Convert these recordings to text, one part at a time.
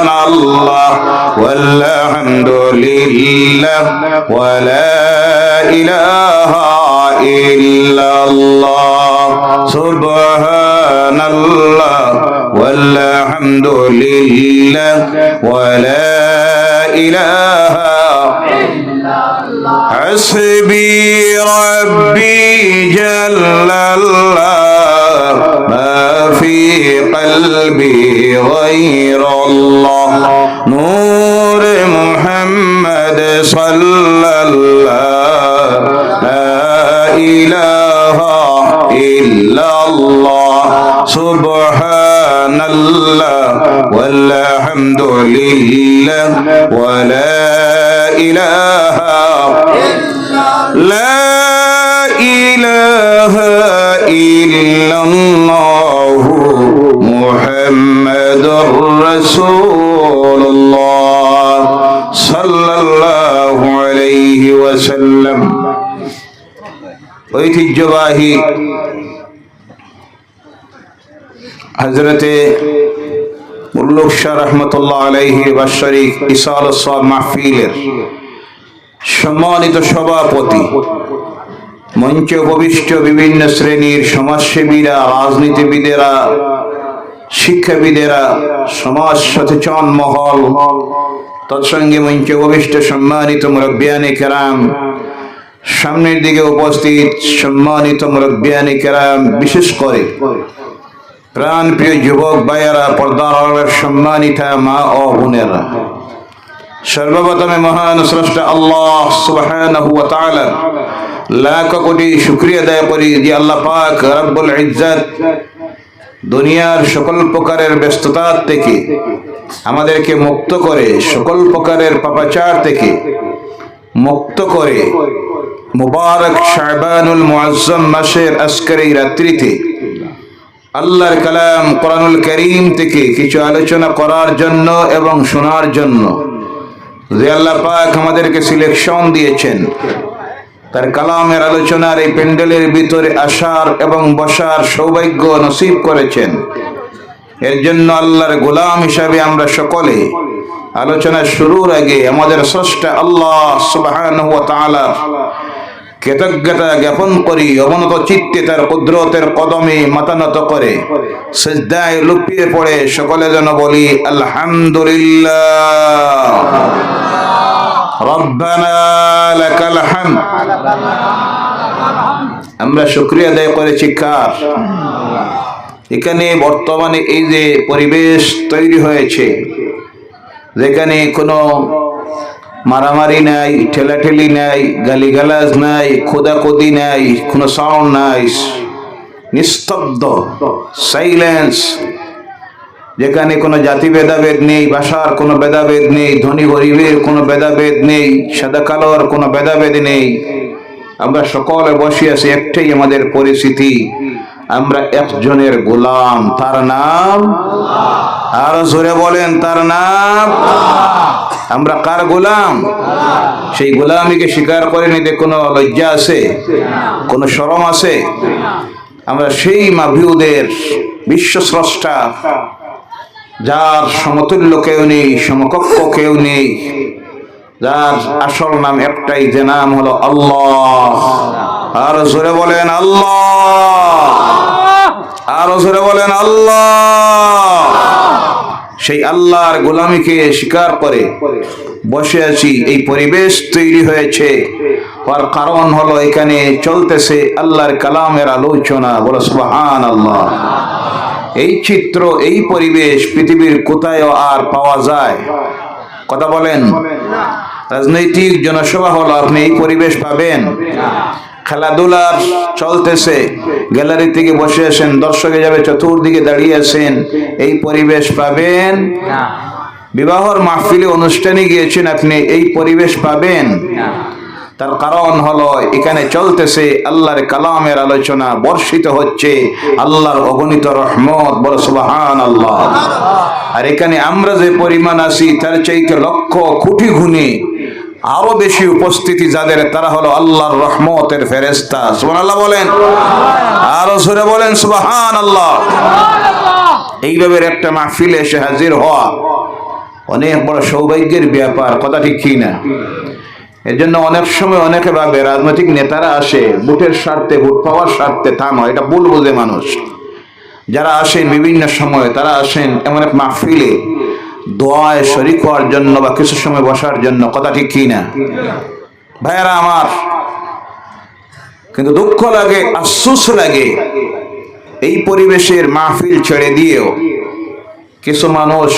সুবহানাল্লাহ ওয়ালহামদুলিল্লাহ ওয়া লা ইলাহা ইল্লাল্লাহ সুবহানাল্লাহ ওয়ালহামদুলিল্লাহ ওয়া লা ইলাহা حسبي ربي جل الله ما في قلبي غير الله نور محمد صلى الله لا إله إلا الله سبحان الله والحمد لله ولا إله لا إله إلا الله محمد رسول الله صلى الله عليه وسلم ঐতিহ্যবাহী হযরতে মুল্লুক শাহ রহমতুল্লাহ আলাইহি বাৎসরিক ইসালাত সাওয়াব মাহফিলের সম্মানিত সভাপতি, মঞ্চে উপবিষ্ট বিভিন্ন শ্রেণীর সমাজসেবীরা, রাজনীতিবিদেরা, শিক্ষাবিদেরা, সমাজ সচেতন মহল, তৎসঙ্গে মঞ্চে উপবিষ্ট সম্মানিত মুরব্বিয়ানে কেরাম, সামনের দিকে উপস্থিত সম্মানিত মুরব্বিয়ানে কেরাম, বিশেষ করে প্রাণ প্রিয় যুবক ভাইয়েরা, পর্দার আড়ালের সম্মানিতা মা ও বোনেরা, সর্বপ্রথমে মহান স্রষ্টা আল্লাহ সুবহানাহু ওয়া তাআলা লাখ কোটি শুকরিয়া আদায় করি যে আল্লাহ পাক রব্বুল ইজ্জত দুনিয়ার সকল প্রকারের ব্যস্ততা থেকে আমাদেরকে মুক্ত করে, সকল প্রকারের পাপাচার থেকে মুক্ত করে মুবারক শাবানুল মুআজ্জম মাসের আজকের এই রাত্রিতে আল্লাহর কালাম কোরআনুল কারীম থেকে কিছু আলোচনা করার জন্য এবং শোনার জন্য যে আল্লাহ পাক আমাদেরকে সিলেকশন দিয়েছেন, তার কালামের আলোচনার এই প্যান্ডেলের ভিতরে আসার এবং বসার সৌভাগ্য নসিব করেছেন। এর জন্য আল্লাহর গোলাম হিসাবে আমরা সকলে আলোচনা শুরুর আগে আমাদের স্রষ্টা আল্লাহ সুবহানাহু ওয়া তাআলা কৃতজ্ঞতা জ্ঞাপন করি, অবনত চিত্তে তার কুদরতের কদমে মাথা নত করে সিজদায় লুটিয়ে পড়ে সকলে যেন বলি আলহামদুলিল্লাহ রব্বানা লাকাল হামদ। আমরা শুকরিয়া আদায় করেছি কার? এখানে বর্তমানে এই যে পরিবেশ তৈরি হয়েছে, যেখানে কোনো মারামারি নাই, ঠেলাঠেলি নাই, গালিগালাজ নাই, খোদাখুদি নাই, কোনো সাউন্ড নাই, নিস্তব্ধ সাইলেন্স, যেখানে কোনো জাতি ভেদাভেদ নেই, ভাষার কোনো ভেদাভেদ নেই, ধনী গরিবের কোনো ভেদাভেদ নেই, সাদা কালোর কোনো ভেদাভেদ নেই, আমরা সকলে বসে আছি, একটাই আমাদের পরিস্থিতি, আমরা একজনের গোলাম, তার নাম আল্লাহ। আরো জোরে বলেন, তার নাম আল্লাহ। আমরা কার গোলাম? সেই গোলামীকে স্বীকার করে নিতে কোনো লজ্জা আছে? কোনো শরম আছে? আমরা সেই মাবুদের বিশ্ব স্রষ্টা, যার সমতুল্য কেউ নেই, সমকক্ষ কেউ নেই, যার আসল নাম একটাই, যে নাম হলো আল্লাহ। আর জোরে বলেন আল্লাহ, আরো জোরে বলেন আল্লাহ। সেই আল্লাহর গোলামীকে স্বীকার করে বসে আছি, এই পরিবেশ তৈরি হয়েছে, তার কারণ হলো এখানে চলতেছে আল্লাহর কালামের আলোচনা। বলো সুবহানাল্লাহ। এই চিত্র, এই পরিবেশ পৃথিবীর কোথায় আর পাওয়া যায়? কথা বলেন। রাজনৈতিক জনসভা হলো, আপনি এই পরিবেশ পাবেন? খেলাধুলার চলতেছে, গ্যালারি থেকে বসে আছেন, দর্শকে যাবে, চতুর্দিকে দাঁড়িয়ে আছেন, এই পরিবেশ পাবেন? বিবাহর মাহফিলে অনুষ্ঠানে গিয়েছেন, আপনি এই পরিবেশ পাবেন? তার কারণ হলো এখানে চলতেছে আল্লাহর কালামের আলোচনা, বর্ষিত হচ্ছে আল্লাহর অগণিত রহমত। বলো সুবহানাল্লাহ। আর এখানে আমরা যে পরিমাণ আছি তার চাইতে লক্ষ কোটি গুণে আরো বেশি উপস্থিতি যাদের, তারা হলো আল্লাহর রহমতের ফেরেশতা। সুবহানাল্লাহ বলেন, আরো জোরে বলেন সুবহানাল্লাহ। এইভাবে একটা মাহফিলে এসে হাজির হওয়া অনেক বড় সৌভাগ্যের ব্যাপার, কথা ঠিক কি না? এর জন্য অনেক সময় অনেকে ভাবে রাজনৈতিক নেতারা আসে ভোটের স্বার্থে, ভোট পাওয়ার স্বার্থে। তা নয়, এটা ভুল বোঝে মানুষ। যারা আসেন বিভিন্ন সময়, তারা আসেন এমন এক মাহফিলে দোয়ায় শরীক হওয়ার জন্য বা কিছু সময় বসার জন্য, কথা ঠিক কি না? ভাইয়ারা আমার, কিন্তু দুঃখ লাগে, আফসোস লাগে, এই পরিবেশের মাহফিল ছেড়ে দিয়েও কিছু মানুষ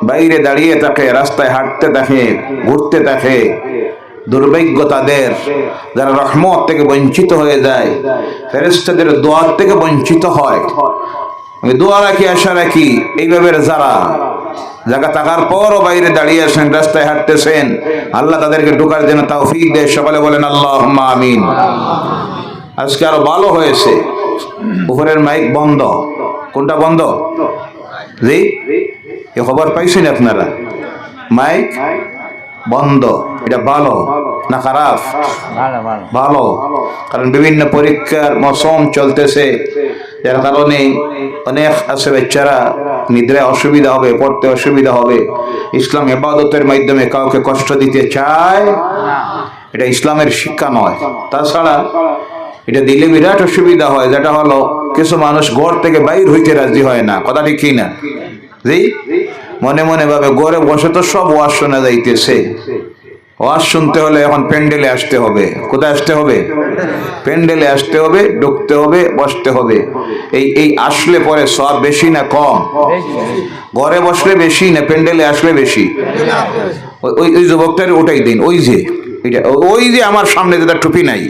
বাইরে দাঁড়িয়ে থাকে, রাস্তায় হাঁটতে থাকে, ঘুরতে থাকে। দুর্ভাগ্য তাদের, যারা রহমত থেকে বঞ্চিত হয়ে যায়, ফেরেশতাদের দোয়ার থেকে বঞ্চিত হয়। দোয়া রাখি, আশা রাখি, এইভাবে যারা জায়গা থাকার পরও বাইরে দাঁড়িয়ে আছেন, রাস্তায় হাঁটতেছেন, আল্লাহ তাদেরকে ঢোকার জন্য তৌফিক দেয়। সকালে বলেন আল্লাহুম্মা আমিন। আজকে আরো ভালো হয়েছে, উপরের মাইক বন্ধ। কোনটা বন্ধ? জি, এ খবর পাইছেন আপনারা? মাইক বন্ধ। এটা ভালো না খারাপ? ভালো, কারণ বিভিন্ন পরীক্ষার মৌসুম চলতেছে, যার কারণে অনেক আছে বাচ্চারা নিদ্রায় অসুবিধা হবে, পড়তে অসুবিধা হবে। ইসলাম ইবাদতের মাধ্যমে কাউকে কষ্ট দিতে চায়, এটা ইসলামের শিক্ষা নয়। তাছাড়া এটা দিলে বিরাট অসুবিধা হয়, যেটা হলো কিছু মানুষ ঘর থেকে বাইর হইতে রাজি হয় না, কথা ঠিক কি না? জি, মনে মনে ভাবে ঘরে বসে তো সব ওয়াজ শোনা যাইতেছে, ওয়াজ শুনতে হলে এখন প্যান্ডেলে আসতে হবে। কোথায় আসতে হবে? প্যান্ডেলে আসতে হবে, ঢুকতে হবে, বসতে হবে। এই আসলে পরে সব বেশি না কম? ঘরে বসলে বেশি না প্যান্ডেলে আসলে বেশি? ওই যুবকটার ওটাই দিন, ওই যে এটা, ওই যে আমার সামনে যেটা টুপি নাই,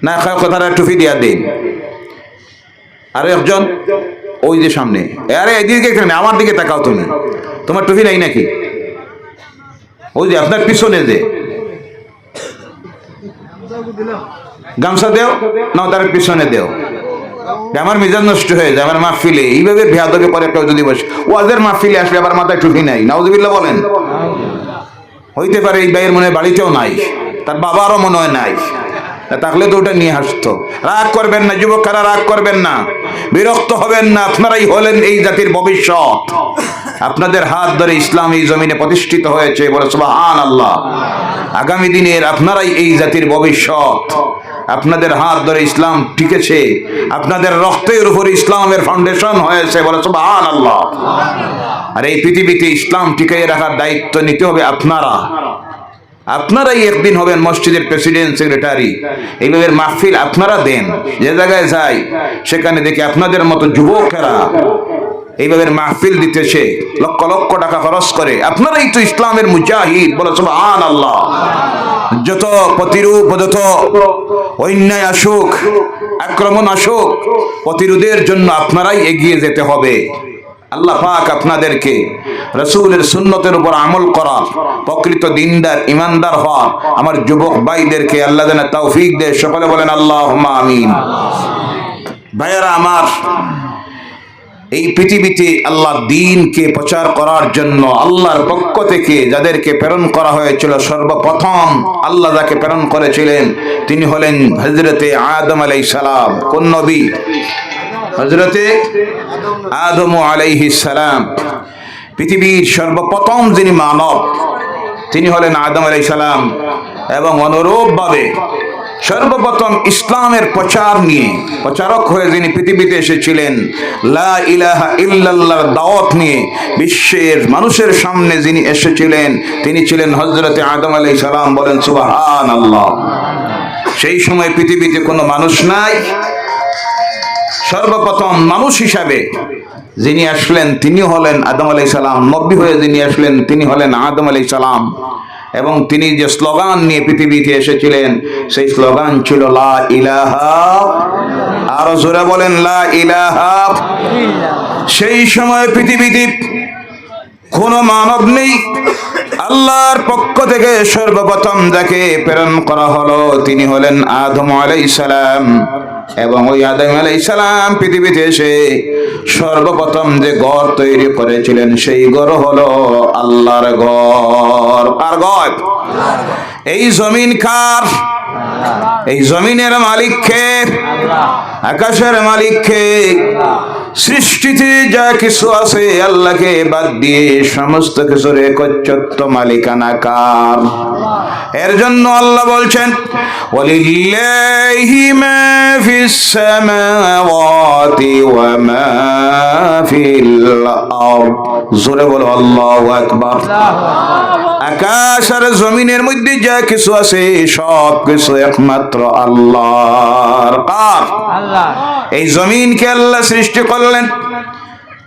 না কথাটা টুপি দিয়া দিন। আর একজন ওই যে সামনে, আরে এদিকে এখানে আমার দিকে তাকাও, তুমি, তোমার টুপি নাই নাকি? ওই যে আপনার পিছনে যে গামছা দেও না, তার পিছনে দেও। আমার মিজাজ নষ্ট হয়ে যায়। আমার মাহফিলে এইভাবে বেয়াদবি করে কেউ যদি বসে, ওয়াজের মাহফিলে আসলে আবার মাথায় টুপি নাই, নাউজুবিল্লাহ বলেন। হইতে পারে এই ভাইয়ের মনে বাড়িতেও নাই, তার বাবারও মনে হয় নাই, থাকলে তো ওটা নিয়ে আসতো। রাগ করবেন না যুবকেরা, রাগ করবেন না, বিরক্ত হবেন না। আপনারাই হলেন এই জাতির ভবিষ্যৎ। আপনাদের হাত ধরে ইসলাম এই জমিনে প্রতিষ্ঠিত হয়েছে, বলে সুবহানাল্লাহ। আগামী দিনের আপনারাই এই জাতির ভবিষ্যৎ। আপনাদের হাত ধরে ইসলাম টিকেছে, আপনাদের রক্তের উপর ইসলামের ফাউন্ডেশন হয়েছে, বলে সুবহানাল্লাহ। আর এই পৃথিবীতে ইসলাম টিকিয়ে রাখার দায়িত্ব নিতে হবে আপনারা। আপনারাই একদিন হবেন মসজিদের প্রেসিডেন্ট, সেক্রেটারি। এইভাবে মাহফিল আপনারা দেন, যে জায়গায় যাই সেখানে দেখি আপনাদের মতো যুবকেরা এইভাবে মাহফিল দিতেছে, লক্ষ লক্ষ টাকা খরচ করে। আপনারাই তো ইসলামের মুজাহিদ, বলে সুবহানাল্লাহ। যত প্রতিরূপ, যত অন্যায় আসুক, আক্রমণ আসুক, প্রতিরোধের জন্য আপনারাই এগিয়ে যেতে হবে। আল্লাহ পাক আপনাদেরকে রাসূলের সুন্নতের উপর আমল করা, প্রকৃত দিনদার ইমানদার হওয়া আমার যুবক ভাইদেরকে আল্লাহ যেন তৌফিক দেয়। সকলে বলেন আল্লাহুম্মা আমিন। ভাইয়েরা আমার, এই পৃথিবীতে আল্লাহ দ্বীনকে প্রচার করার জন্য আল্লাহর পক্ষ থেকে যাদেরকে প্রেরণ করা হয়েছিল, সর্বপ্রথম আল্লাহ যাকে প্রেরণ করেছিলেন তিনি হলেন হযরতে আদম আলাইহিস সালাম। কোন নবী? হযরতে আদম আলাইহিস সালাম। পৃথিবীর সর্বপ্রথম যিনি মানব তিনি হলেন আদম আলাইহিস সালাম। এবং অনুরূপভাবে সর্বপ্রথম ইসলামের প্রচার নিয়ে প্রচারক হয়ে যিনি পৃথিবীতে এসেছিলেন, লা ইলাহা ইল্লাল্লাহর দাওয়াত নিয়ে বিশ্বের মানুষের সামনে যিনি এসেছিলেন তিনি ছিলেন হযরতে আদম আলাইহিস সালাম। বলেন সুবহানাল্লাহ। সেই সময় পৃথিবীতে কোনো মানুষ নাই, সর্বপ্রথম মানুষ হিসাবে যিনি আসলেন তিনি হলেন আদম আলাইহিস সালাম। নবী হয়ে যিনি আসলেন তিনি হলেন আদম আলাইহিস সালাম। এবং তিনি যে স্লোগান নিয়ে পৃথিবীতে এসেছিলেন সেই স্লোগান ছিল লা ইলাহা, আরো জোরে বলেন লা ইলাহা। সেই সময় পৃথিবীতে কোন মানব নেই, আল্লাহর পক্ষ থেকে সর্বপ্রথম যাকে প্রেরণ করা হলো তিনি হলেন আদম আলাইহিস সালাম। এবং ওই আদম আলাইহিস সালাম পৃথিবীতে এসে সর্বপ্রথম যে ঘর তৈরি করেছিলেন সেই ঘর হলো আল্লাহর ঘর। কার ঘর? এই জমিন কার? এই জমিনের মালিক কে? আকাশের মালিক কে? সৃষ্টিতে যা কিছু আছে আল্লাহকে বাদ দিয়ে সমস্ত কিছুর একচ্ছত্ব মালিকানা কার? এর জন্য আল্লাহ বলছেন ওয়ালিল্লাহি মা ফিস সামাওয়াতি ওয়া মা ফিল আরদ। জোরে বলো আল্লাহু আকবার। আকাশ আর জমিনের মধ্যে যা কিছু আছে সব কিছু একমাত্র আল্লাহর। কার? আল্লাহ। এই জমিনকে আল্লাহ সৃষ্টি করলেন,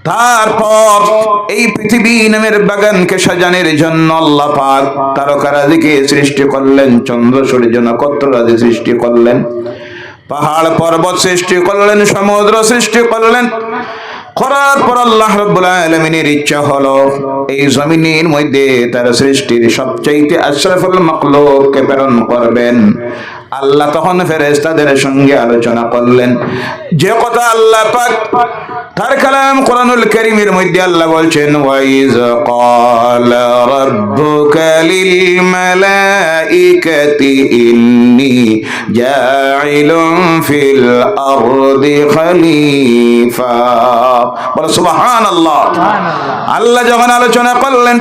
তারপর এই পৃথিবী নামের বাগানকে সাজানোর জন্য আল্লাহ পাক তারকারাজিকে সৃষ্টি করলেন, চন্দ্র সূর্য নক্ষত্ররাজি সৃষ্টি করলেন, পাহাড় পর্বত সৃষ্টি করলেন, সমুদ্র সৃষ্টি করলেন। করার পর আল্লাহ রাব্বুল আলামিনের ইচ্ছা হলো এই জমিনের মধ্যে তার সৃষ্টির সবচাইতে আশরাফুল মাখলুককে প্রেরণ করবেন। আল্লাহ তখন ফেরেশতাদের সঙ্গে আলোচনা করলেন, যে কথা আল্লাহ পাক তার কালাম কোরআনুল কারীমের মধ্যে আল্লাহ বলছেন ওয়াইজ ক্বালা রাব্বুকা লিল মালাইকাতি ইন্নী জাইলুন ফিল আরদি খলিফা। বলো সুবহানাল্লাহ। আল্লাহ যখন আলোচনা করলেন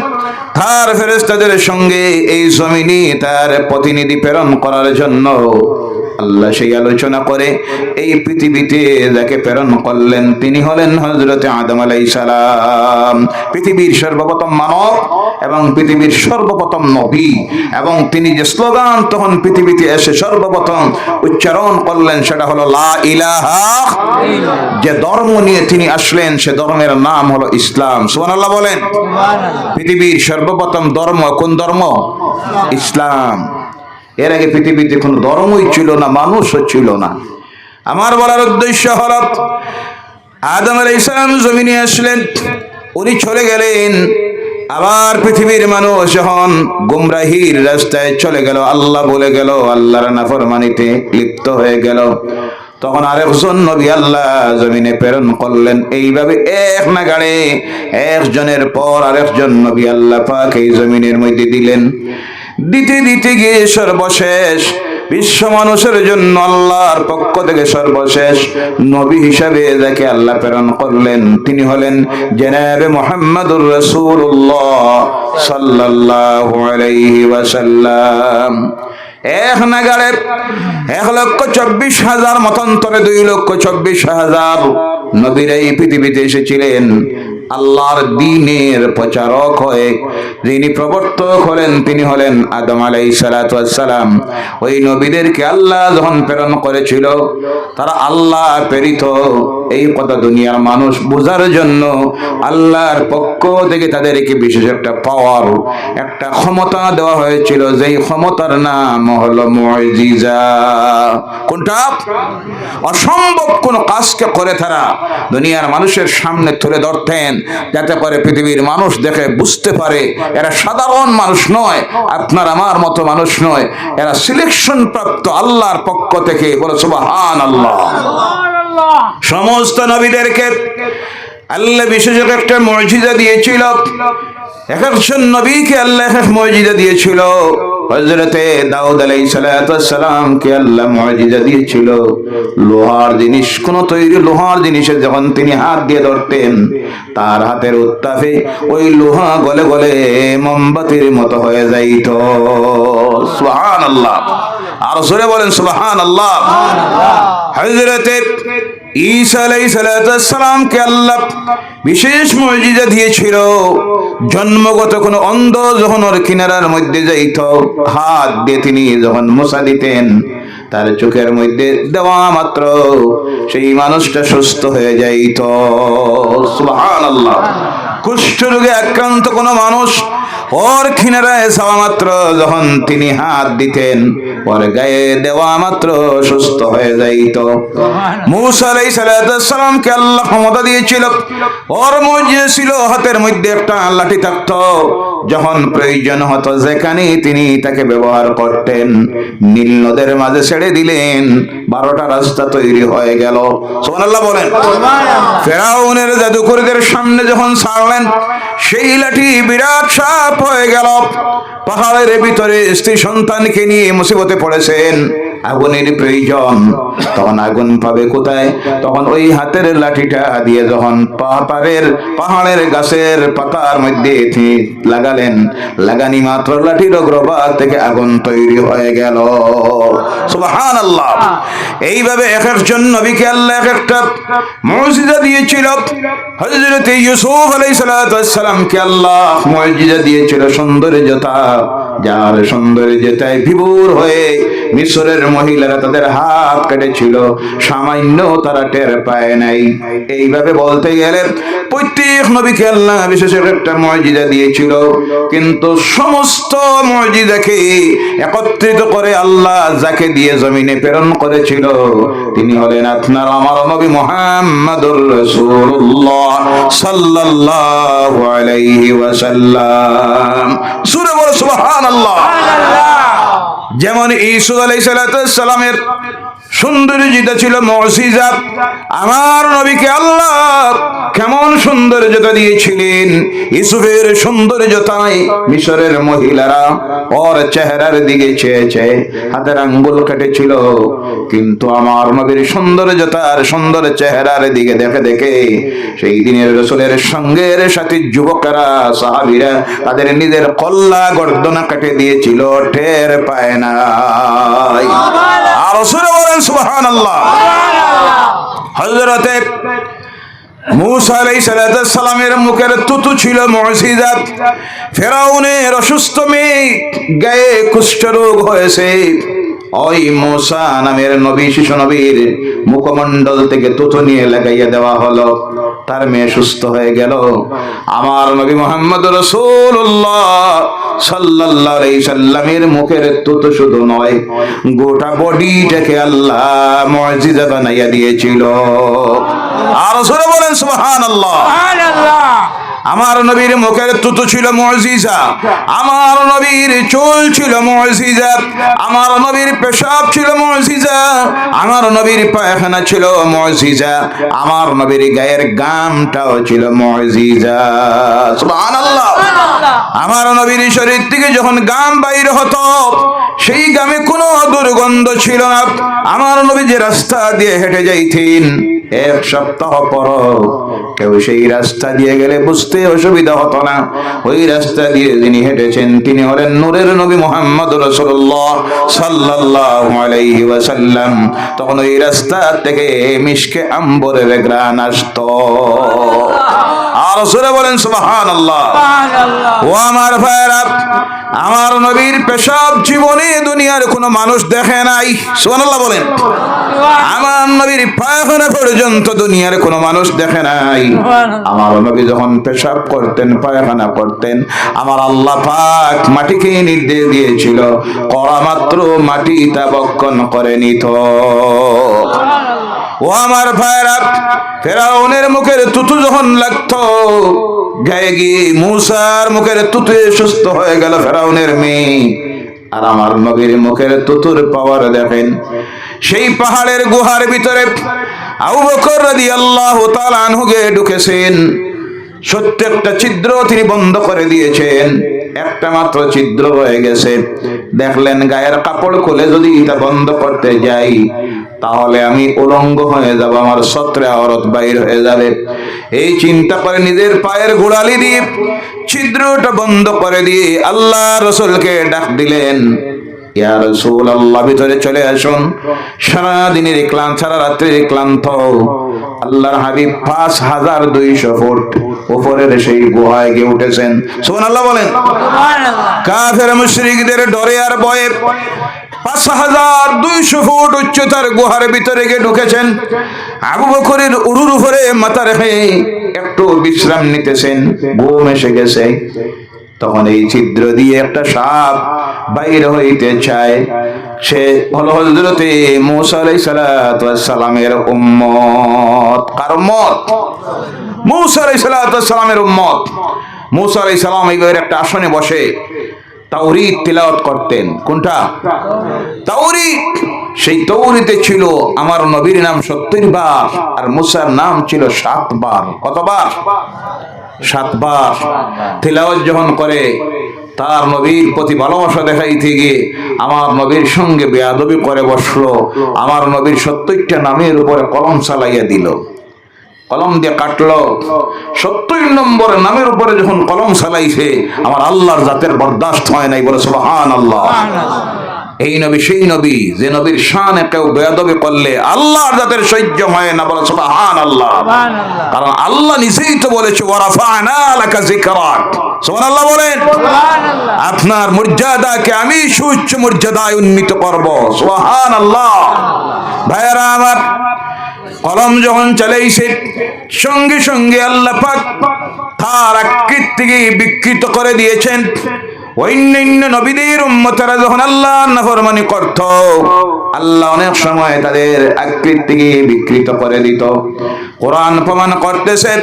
তার ফেরেশতাদের সঙ্গে এই জমিনে তার প্রতিনিধি প্রেরণ করার জন্য, আল্লাহ সেই আলোচনা করে এই পৃথিবীতে যাকে প্রেরণ করলেন তিনি হলেন হযরত আদম আলাইহিস সালাম, পৃথিবীর সর্বপ্রথম মানব এবং পৃথিবীর সর্বপ্রথম নবী। এবং তিনি যে স্লোগান তখন পৃথিবীতে এসে সর্বপ্রথম উচ্চারণ করলেন সেটা হলো লা ইলাহা ইল্লাল্লাহ। যে ধর্ম নিয়ে তিনি আসলেন সে ধর্মের নাম হলো ইসলাম। সুবহানাল্লাহ বলেন। পৃথিবীর সর্বপ্রথম ধর্ম কোন ধর্ম? ইসলাম। এর আগে পৃথিবীতে কোনো ধর্মই ছিল না, মানুষও ছিল না। আমার বলার উদ্দেশ্য হল আদম আলাইহিস সালাম জমিনে আসলেন, উনি চলে গেলেন, আবার পৃথিবীর মানুষ যখন গুমরাহির রাস্তায় চলে গেল, আল্লাহ বলে গেল, আল্লাহর নাফরমানিতে লিপ্ত হয়ে গেল, তখন আরেকজন নবী আল্লাহ জমিনে প্রেরণ করলেন। এইভাবে এক নাগাড়ে একজনের পর আরেকজন নবী আল্লাহ পাক এই জমিনের মধ্যে দিলেন। দিতে দিতে গিয়ে সর্বশেষ বিশ্ব মানুষের জন্য আল্লাহর পক্ষ থেকে সর্বশেষ নবী হিসাবে যাকে আল্লাহ প্রেরণ করলেন তিনি হলেন জনাবে মুহাম্মদুর রাসূলুল্লাহ সাল্লাল্লাহু আলাইহি ওয়াসাল্লাম। এক নাগাড়ে 1,24,000 মতান্তরে 2,24,000 নবীরা এই পৃথিবীতে এসেছিলেন আল্লাহর দ্বীনের প্রচারক হয়ে। যিনি প্রবর্তক হলেন তিনি হলেন আদম আলাইহিস সালাতু ওয়াস সালাম। ওই নবীদেরকে আল্লাহ যখন প্রেরণ করেছিল তারা আল্লাহ প্রেরিত, এই কথা দুনিয়ার মানুষ বোঝার জন্য আল্লাহর পক্ষ থেকে তাদেরকে বিশেষ একটা পাওয়ার, একটা ক্ষমতা দেওয়া হয়েছিল, যেই ক্ষমতার নাম হলো মুজিজা। কোনটা? অসম্ভব কোন কাজকে করে তারা দুনিয়ার মানুষের সামনে তুলে ধরতেন, যাতে করে পৃথিবীর মানুষ দেখে বুঝতে পারে এরা সাধারণ মানুষ নয়, আপনার আমার মতো মানুষ নয়, এরা সিলেকশন প্রাপ্ত আল্লাহর পক্ষ থেকে। বলে সুবহানাল্লাহ। সমস্ত নবীদেরকে আল্লাহ বিশেষ একটা মুজিজা দিয়েছিল, এক একজন নবীকে আল্লাহ এক মুজিজা দিয়েছিল। হযরতে দাউদ আলাইহিস সালাতু ওয়াস সালাম কে আল্লাহ মুজিজা দিয়েছিল লোহার জিনিস, কোন তৈরি লোহার জিনিসে যখন তিনি হাত দিয়ে ধরতেন তার হাতের উত্তাপে ওই লোহা গলে গলে মোমবাতির মতো হয়ে যাইত। সুবহানাল্লাহ। আর জোরে বলেন সুবহানাল্লাহ। হযরতে ঈসা আলাইহিস সালাতু ওয়াস সালাম কে আল্লাহ বিশেষ মুজিজা দিয়েছিল, জন্মগত কোন অন্ধ যখন ওর কিনারার মধ্যে যাইত হাত দিয়ে তিনি যখন মোছা দিতেন তার চোখের মধ্যে দেওয়া মাত্র সেই মানুষটা সুস্থ হয়ে যাইত। সুবহানাল্লাহ। কুষ্ঠরোগে আক্রান্ত কোন মানুষ ওর কিনারায় যাওয়া মাত্র যখন তিনি হাত দিতেন ওর গায়ে দেওয়া মাত্র সুস্থ হয়ে যাইত। মূসা আলাইহিস সালাম কে আল্লাহ ক্ষমতা দিয়েছিল, ওর মধ্যে ছিল হাতের মধ্যে একটা লাঠি থাকতো, যখন প্রয়োজন হতো যেখানে তিনি তাকে ব্যবহার করতেন। নীল নদের মাঝে ছেড়ে দিলেন, 12টা রাস্তা তৈরি হয়ে গেল। সুবহানাল্লাহ বলেন। ফেরাউনের জাদুকরদের সামনে যখন ছাড়লেন সেই লাঠি বিরাট সাপ হয়ে গেল। পাহাড়ের ভিতরে স্ত্রী সন্তানকে নিয়ে মুসিবতে পড়েছেন, আগুনের প্রয়োজন, তখন আগুন পাবে কোথায়? তখন ওই হাতের লাঠিটা দিয়ে যখন পাহাড়ের গাছের পাতার মধ্যে লাগালেন, লাগানি মাত্র লাঠির অগ্রভাগ থেকে আগুন তৈরি হয়ে গেল। সুবহানাল্লাহ। এইভাবে এক একজন নবীকে আল্লাহ এক একটা মুজিজা দিয়েছিল। হযরত ইউসুফ আলাইহিস সালামকে আল্লাহ মুজিজা দিয়েছিল সৌন্দর্যতা, যার সৌন্দর্যতায় বিভোর হয়ে মিশরের মহিলারা তাদের হাত কেটেছিল, সামান্য তারা টের পায় নাই। এইভাবে বলতে গেলে প্রত্যেক নবীকে আল্লাহ বিশেষ একটা মুজিজা দিয়েছিল, কিন্তু সমস্ত মুজিজাকে একত্রিত করে আল্লাহ যাকে দিয়ে জমিনে প্রেরণ করেছিল তিনি হলেন আপনার আমার নবী মুহাম্মদুর রাসূলুল্লাহ সাল্লাল্লাহু আলাইহি ওয়াসাল্লাম। সূরা বলো সুবহানাল্লাহ। যেমন ঈসা আলাইহিস সালামের সৌন্দর্যতা ছিল মুজিজা, আমার নবীকে আল্লাহ কেমন সৌন্দর্যতা দিয়েছিলেন। ইউসুফের সৌন্দর্যতায় মিশরের মহিলারা ওর চেহারার দিকে চেয়ে চেয়ে হাতের আঙ্গুল কেটেছিল, কিন্তু আমার নবীর সৌন্দর্যতার সুন্দর চেহারার দিকে দেখে দেখে সেই দিনের রাসূলের সঙ্গের সাথী যুবকেরা সাহাবীরা তাদের নিজের কল্লা গর্দনা কেটে দিয়েছিল, টের পায় না। আর রাসূল বলেন সুবহানাল্লাহ। হযরতে মূসা আলাইহিস সালামের মুখের তুতু ছিল মুজিজা। ফেরাউনের অসুস্থ মেয়ে গায়ে কুষ্ঠরোগ হয়েছে, ওই মূসা নামের নবী, শিশু নবীর মুখমণ্ডল থেকে তুতু নিয়ে লাগাইয়া দেওয়া হলো, তার মেয়ে সুস্থ হয়ে গেল। আমার নবী মুহাম্মদ রাসূলুল্লাহ সাল্লাল্লাহু আলাইহি সাল্লামের মুখের তুতু শুধু নয়, গোটা বডিটাকে আল্লাহ মুজিজা বানাইয়া দিয়েছিল। আর রাসূল বলেন সুবহানাল্লাহ। আমার নবীর মুখের তুতু ছিল মুজিজা, আমার নবীর চুল ছিল মুজিজা, আমার নবীর পেশাব ছিল মুজিজা, আমার নবীর পায়খানা ছিল মুজিজা, আমার নবীর গায়ের গামটাও ছিল মুজিজা। সুবহানাল্লাহ। আমার নবীর শরীর থেকে যখন গাম বাইর হতো সেই গামে কোনো দুর্গন্ধ ছিল না। আমার নবী যে রাস্তা দিয়ে হেঁটে যাইতেন এক সপ্তাহ পর কেউ সেই রাস্তা দিয়ে গেলে বুঝতে অসুবিধা হতো না। ওই রাস্তা দিয়ে যিনি হেঁটেছেন তিনি হলেন নূরের নবী মুহাম্মদ রাসূলুল্লাহ সাল্লাল্লাহু আলাইহি ওয়াসাল্লাম। তখন ওই রাস্তা থেকে মিশকে আম্বরের ঘ্রাণ আসতো। আর রাসূল বলেন সুবহানাল্লাহ। ও আমার ভাইরা, আমার নবীর পেশাব জীবনে দুনিয়ার কোনো মানুষ দেখে নাই। সুবহানাল্লাহ বলেন। আমার নবীর পায়খানা পর্যন্ত দুনিয়ার কোনো মানুষ দেখে নাই। আমার নবী যখন পেশাব করতেন, পায়খানা করতেন, আমার আল্লাহ পাক মাটিকে নির্দেশ দিয়েছিল করা মাত্র মাটি তা বক্ষণ করে নিত। ও আমার ভাইরা, ফেরাউনের মুখের তুতু যখন লাগতো গায়ে গিয়ে মূসার মুখের তুতু সুস্থ হয়ে গেল ফেরাউনের মেয়ে। আর আমার নবীর মুখের তুতুর পাওয়ার দেখেন। সেই পাহাড়ের গুহার ভিতরে আবু বকর রাদিয়াল্লাহু তাআলা আনহুকে ঢুকেছেন, সত্য একটা ছিদ্র তিনি বন্ধ করে দিয়েছেন, একটা মাত্র ছিদ্র রয়ে গেছে। দেখলেন গায়ের কাপড় খুলে যদি এটা বন্ধ করতে যাই তাহলে আমি উলঙ্গ হয়ে যাব, আমার সত্রে আওরাত বাইর হয়ে যাবে। এই চিন্তা করে নিজের পায়ের গোড়ালি দিয়ে ছিদ্রটা বন্ধ করে দিয়ে আল্লাহ রাসূলকে ডাক দিলেন, ইয়া রাসূলুল্লাহ ভিতরে চলে আসুন। সারা দিনের ক্লান্ত, সারা রাত্রির ক্লান্ত আল্লাহর হাবিব 5200 ফুট উপরের সেই গুহায় গিয়ে উঠেছেন। সুবহানাল্লাহ বলেন। কাফের মুশরিকদের ডরে আর ভয়ে 5200 ফুট উচ্চতার গুহার ভিতরে গিয়ে ঢুকেছেন। আবু বকরের উরুর উপরে মাথা রেখে একটু বিশ্রাম নিতেছেন, ঘুম এসে গেছে। তখন এই ছিদ্র দিয়ে একটা সাপ বাইরে হইতে চায়। সে হলো হযরতে মূসা আলাইহিস সালামের উম্মত। কার উম্মত? মূসা আলাইহিস সালামের উম্মত। মূসা আলাইহিস সালাম এইভাবে একটা আসনে বসে তাওরীত তিলাওয়াত করতেন। কোনটা? তাওরীত। সেই তাওরীতে ছিল আমার নবীর নাম 70 বার আর মূসার নাম ছিল 7 বার। কতবার? 7 বার। তিলাওয়াত যখন করে তার নবীর প্রতি ভালোবাসা দেখাইতে গিয়ে আমার নবীর সঙ্গে বেয়াদবি করে বসলো, আমার নবীর 70টা নামের উপরে কলম চালাইয়া দিল, কলম দিয়ে কাটলো। 70 নম্বর নামের উপরে যখন কলম চালাইছে, আমার আল্লাহর জাতের বরদাস্ত হয় নাই, বলে সুবহানাল্লাহ। এই নবী সেই নবী যে নবীর শানে কেউ বেয়াদবি করলে আল্লাহর জাতের সহ্য হয় না, বলে সুবহানাল্লাহ। কারণ আল্লাহ নিজেই তো বলেছে ওয়ারাফা'না লাকা যিকরাক, সুবহানাল্লাহ বলেন। আপনার মর্যাদাকে আমি সুউচ্চ মর্যাদায় উন্নীত করব, সুবহানাল্লাহ। ভাইরা আমার, কলম যখন চালাইছে সঙ্গে সঙ্গে আল্লাহ পাক তার আকৃতিকে বিকৃত করে দিয়েছেন। অন্যান্য নবীদের উম্মতেরা যখন আল্লাহর নাফরমানি করত, আল্লাহ অনেক সময় তাদের আকৃতিকে বিকৃত করে দিত। কোরআন প্রমাণ করতেছে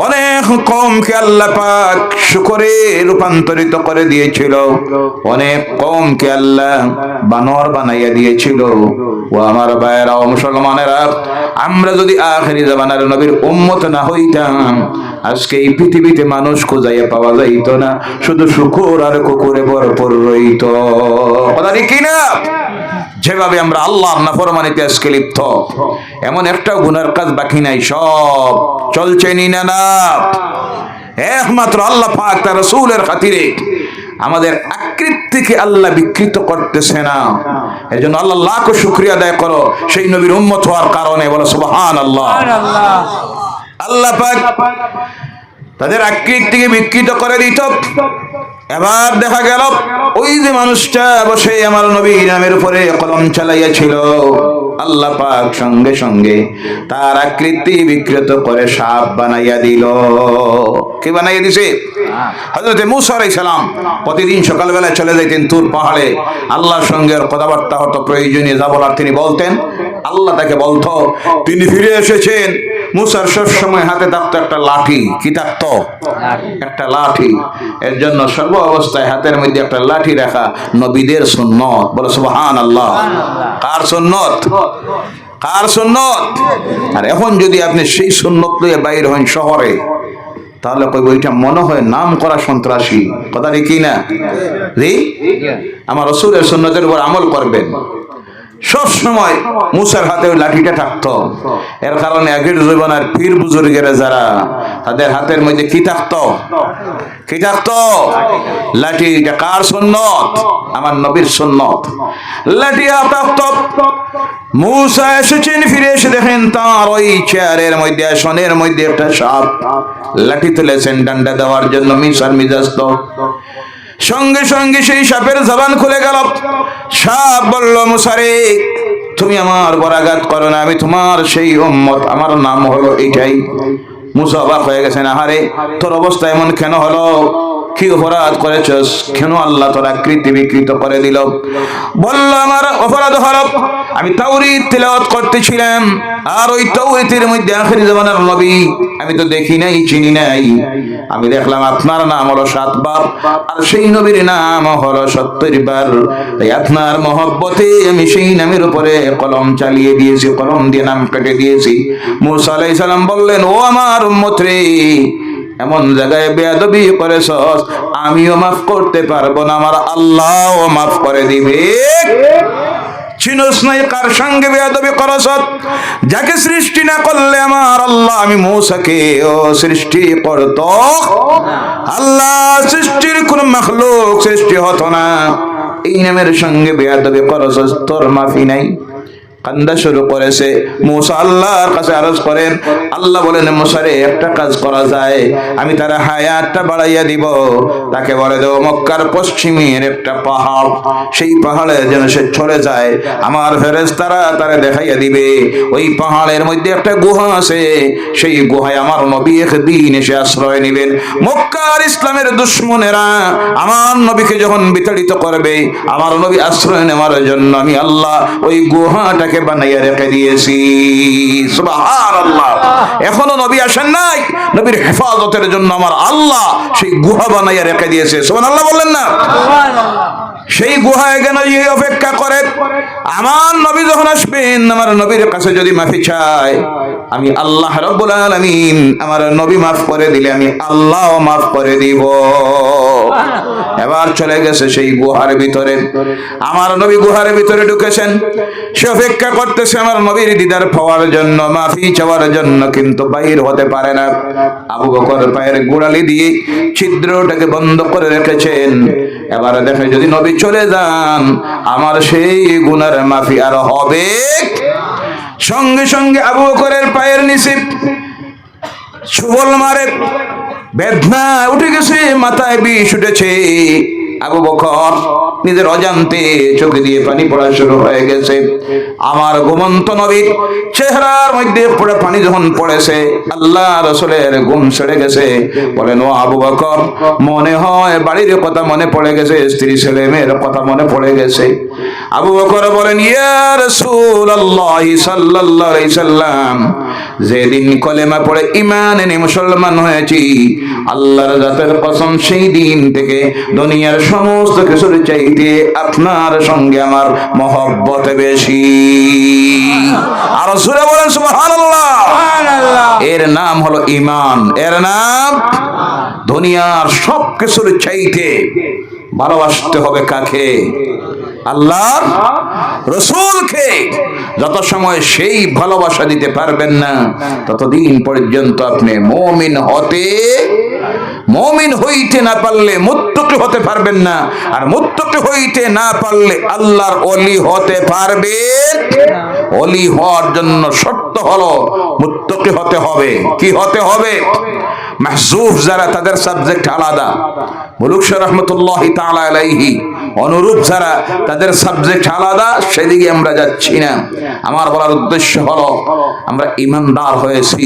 অনেক কওমকে আল্লাহ পাক শুকরে রূপান্তরিত করে দিয়েছিল, অনেক কওমকে আল্লাহ বানর বানাইয়া দিয়েছিল। ও আমার ভাইয়েরা ও মুসলমানেরা, আমরা যদি আখিরি জামানার নবীর উম্মত না হইতাম, আজকে এই পৃথিবীতে মানুষ খুঁজাইয়া পাওয়া যাইত না, শুধু শুকর আর কুকুরে ভরপুর রইত। কথা ঠিক কিনা? যেভাবে আমরা আল্লাহর নাফরমানিতে আজকে লিপ্ত, এমন একটা গুনার কাজ বাকি নাই, সব চলছে নিনা না। একমাত্র আল্লাহ পাক তার রাসূলের খাতিরে আমাদের আকৃতিকে আল্লাহ বিকৃত করতেছে না। এজন্য আল্লাহ লাখো শুকরিয়া আদায় করো সেই নবীর উম্মত হওয়ার কারণে, বলো সুবহানাল্লাহ। আল্লাহ পাক তাদের আকৃতিকে বিকৃত করে দিত। এবার দেখা গেল ওই যে মানুষটা বসে আমার নবীর নামের উপরে কলম চালাইয়াছিল, আল্লাহ পাক সঙ্গে সঙ্গে তার আকৃতি বিকৃত করে সাপ বানাইয়া দিল। কি বানাইয়া দিছে? হযরত মূসা আলাইহিস সালাম প্রতিদিন সকালবেলা চলে যাইতেন তুর পাহাড়ে, আল্লাহর সঙ্গে কথাবার্তা হতো, প্রয়োজনীয় যা বলার তিনি বলতেন, আল্লাহ তাকে বলতো। তিনি ফিরে এসেছেন, মূসার সব সময় হাতে থাকতো একটা লাঠি। কি থাকতো? একটা লাঠি। এর জন্য সর্ব অবস্থায় হাতের মধ্যে একটা লাঠি রাখা নবীদের সুন্নত, বলে সুবহানাল্লাহ। কার সুন্নত? কার সুন্নত? আর এখন যদি আপনি সেই সুন্নত লইয়া বাইর হন শহরে, তাহলে কই ওইটা মনে হয় নাম করা সন্ত্রাসী। কথা কি না? জি, আমার রাসূলের সুন্নতের উপর আমল করবেন। সব সময় মূসার হাতে ওই লাঠিটা থাকতো। এর কারণে আগের জীবনের পীর বুজুর্গেরা যারা, তাদের হাতের মধ্যে কি থাকতো? কি থাকতো? লাঠি। এটা কার সুন্নত? আমার নবীর সুন্নত। লাঠি থাকতো। মূসা এসেছেন, ফিরে এসে দেখেন তার ওই চেয়ারের মধ্যে, আসনের মধ্যে একটা সাপ। লাঠি তুলেছেন ডান্ডা দেওয়ার জন্য, মূসার মিজাজ তো সঙ্গে সঙ্গে সেই সাপের জবান খুলে গেল। সাপ বলল, মূসা রে, তুমি আমার বরাঘাত করো না, আমি তোমার সেই উম্মত, আমার নাম হলো এটাই। মূসা অবাক হয়ে গেছেন, আহারে তোর অবস্থা এমন কেন হলো? কি অপরাধ করেছস? কেন আল্লাহ তোর আকৃতি বিকৃত করে দিল? বলল, আমার অপরাধ হলো আমি তাওরীত তিলাওয়াত করতেছিলাম, আর ওই তাওরীতের মধ্যে আখির জামানার নবী আমি তো দেখি নাই, চিনি নাই। আমি দেখলাম আপনার নাম হলো 7 বার, আর সেই নবীর নাম হলো 70 বার। তাই আপনার মহব্বতে আমি সেই নামের উপরে কলম চালিয়ে দিয়েছি, কলম দিয়ে নাম কেটে দিয়েছি। মূসা আলাইহিস সালাম বললেন, ও আমার উম্মত রে, এমন জায়গায় বেয়াদবি করেছস, আমিও মাফ করতে পারবো না, আমার আল্লাহও মাফ করে দিবে। চিনোস নাই কার সঙ্গে বেয়াদবি করছ? যাকে সৃষ্টি না করলে আমার আল্লাহ, আমি মূসাকে ও সৃষ্টি করত। আল্লাহ সৃষ্টির কোন মাখলুক সৃষ্টি হতো না। এই নামের সঙ্গে বেয়াদবি করছ, তোর মাফি নাই। কান্দা শুরু করেছে। মূসা আল্লাহর কাছে আরজ করেন, আল্লাহ বলেন, মূসা রে, একটা কাজ করা যায়, আমি তার হায়াতটা বাড়াইয়া দিব। তাকে বলে দেব মক্কার পশ্চিমের একটা পাহাড়, সেই পাহাড়ে যেন সে চলে যায়, আমার ফেরেশতারা তারে দেখাইয়া দিবে ওই পাহাড়ের মধ্যে একটা গুহা আছে, সেই গুহায় আমার নবী একদিন এসে আশ্রয় নেবেন। মক্কার ইসলামের দুশমনেরা আমার নবীকে যখন বিতাড়িত করবে, আমার নবী আশ্রয় নেওয়ার জন্য আমি আল্লাহ ওই গুহাটাকে নবীকে বানাইয়া রেখে দিয়েছি। সুবহানাল্লাহ। এখনো নবী আসেন নাই, নবীর হেফাজতের জন্য আমার আল্লাহ সেই গুহা বানাইয়া রেখে দিয়েছে। সুবহানাল্লাহ বললেন না? সেই গুহায় কেন অপেক্ষা করে, আমার নবী যখন আসবেন আমার নবীর কাছে যদি মাফি চায়, আমি আল্লাহ রাব্বুল আলামিন আমার নবী মাফ করে দিলে আমি আল্লাহও মাফ করে দিব। এবার চলে গেছে সেই গুহার ভিতরে, আমার নবী গুহার ভিতরে ঢুকেছেন, সে অপেক্ষা করতেছে আমার নবীর দিদার পাওয়ার জন্য, মাফি চাওয়ার জন্য, কিন্তু বাইর হতে পারে না। আবু বকর পায়ের গোড়ালি দিয়ে ছিদ্রটাকে বন্ধ করে রেখেছেন। এবার দেখে যদি নবী চলে যান আমার সেই গুনার মাফি আর হবে। সঙ্গে সঙ্গে আবু বকরের পায়ের নিচে ছুবল মারে, বেদনা উঠে গেছে, মাথায় বিষ উঠেছে। আবু বকর নিজের অজান্তে চোখে দিয়ে পানি পড়া শুরু হয়ে গেছে। আমার ঘুমন্ত নবীর চেহারার মধ্যে পুরো পানি যখন পড়েছে, আল্লাহ রাসূলের ঘুম ছেড়ে গেছে। বলেন, ও আবু বকর, মনে হয় বাড়ির কথা মনে পড়ে গেছে, স্ত্রী ছেলে মেয়ের কথা মনে পড়ে গেছে। আবু বকর বলেন, ইয়া রাসূলুল্লাহ সাল্লাল্লাহু আলাইহি সাল্লাম, যেদিন কলেমা পড়ে ঈমান এনে মুসলমান হয়েছি, আল্লাহর জাতের কসম সেই দিন থেকে দুনিয়ার সমস্ত কিছুর চাইতে আপনার সঙ্গে আমার মহব্বত বেশি। আর সূরা বলেন সুবহানাল্লাহ। এর নাম হলো ঈমান, এর নাম দুনিয়ার সব কিছুর চাইতে ভালোবাসতে হবে কাকে? আল্লাহর রাসূলকে। যত সময় সেই ভালোবাসা দিতে পারবেন না ততদিন পর্যন্ত আপনি মুমিন হইতে না পারলে মুত্তাকি হতে পারবেন না, আর মুত্তাকি হইতে না পারলে আল্লাহর ওলি হতে পারবেন। ওলি হওয়ার জন্য শর্ত হলো মুত্তাকি হতে হবে। কি হতে হবে? মাহজুফ যারা তাদের সাবজেক্ট আলাদা, মুলুক শাহ রাহমাতুল্লাহি তাআলা আলাইহি অনুরূপ যারা তাদের সাবজেক্ট আলাদা, সেদিকে আমরা যাচ্ছি না। আমার বলার উদ্দেশ্য হলো আমরা ঈমানদার হয়েছি,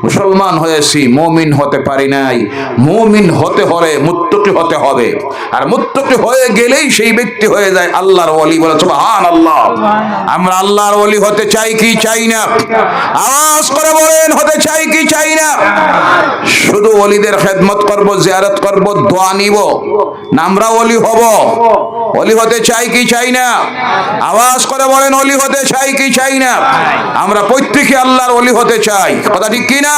মুসলমান হয়েছি, মুমিন হতে পারি নাই। মুমিন হতে হলে মুত্তাকি হতে হবে, আর মুত্তাকি হয়ে গেলেই সেই ব্যক্তি হয়ে যায় আল্লাহর ওলি। বলে সুবহানাল্লাহ। আমরা আল্লাহর ওলি হতে চাই কি চাই না? আওয়াজ করে বলেন, হতে চাই কি চাই না? শুধু ওলিদের খেদমত করব, জিয়ারত করব, দোয়া নিব না আমরা ওলি হব? ওলি হতে চাই কি চাই না? আওয়াজ করে বলেন, ওলি হতে চাই কি চাই না? আমরা প্রত্যেকে আল্লাহর ওলি হতে চাই, কথা ঠিক কি না?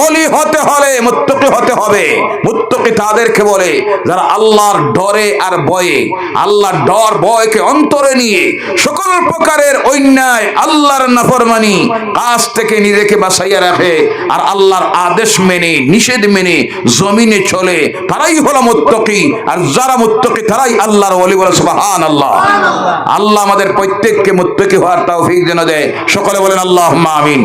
ওলি হতে হলে মুত্তাকি হতে হবে। মুত্তাকি তাদেরকে বলে যারা আল্লাহর ডরে আর ভয়ে, আল্লাহর ডর ভয়কে অন্তরে নিয়ে সকল প্রকারের অন্যায়, আল্লাহর নাফরমানি কাজ থেকে নিজেকে বাঁচাইয়া রাখে, আর আল্লাহর আদেশ মেনে নিষেধ মেনে জমিনে চলে, তারাই হলো মুত্তাকি। আর যারা মুত্তাকি তারাই আল্লাহর ওলি। বলে সুবহানাল্লাহ। আল্লাহ আমাদের প্রত্যেককে মুত্তাকি হওয়ার তৌফিক যেন দেয়। সকলে বলেন আল্লাহুম্মা আমিন।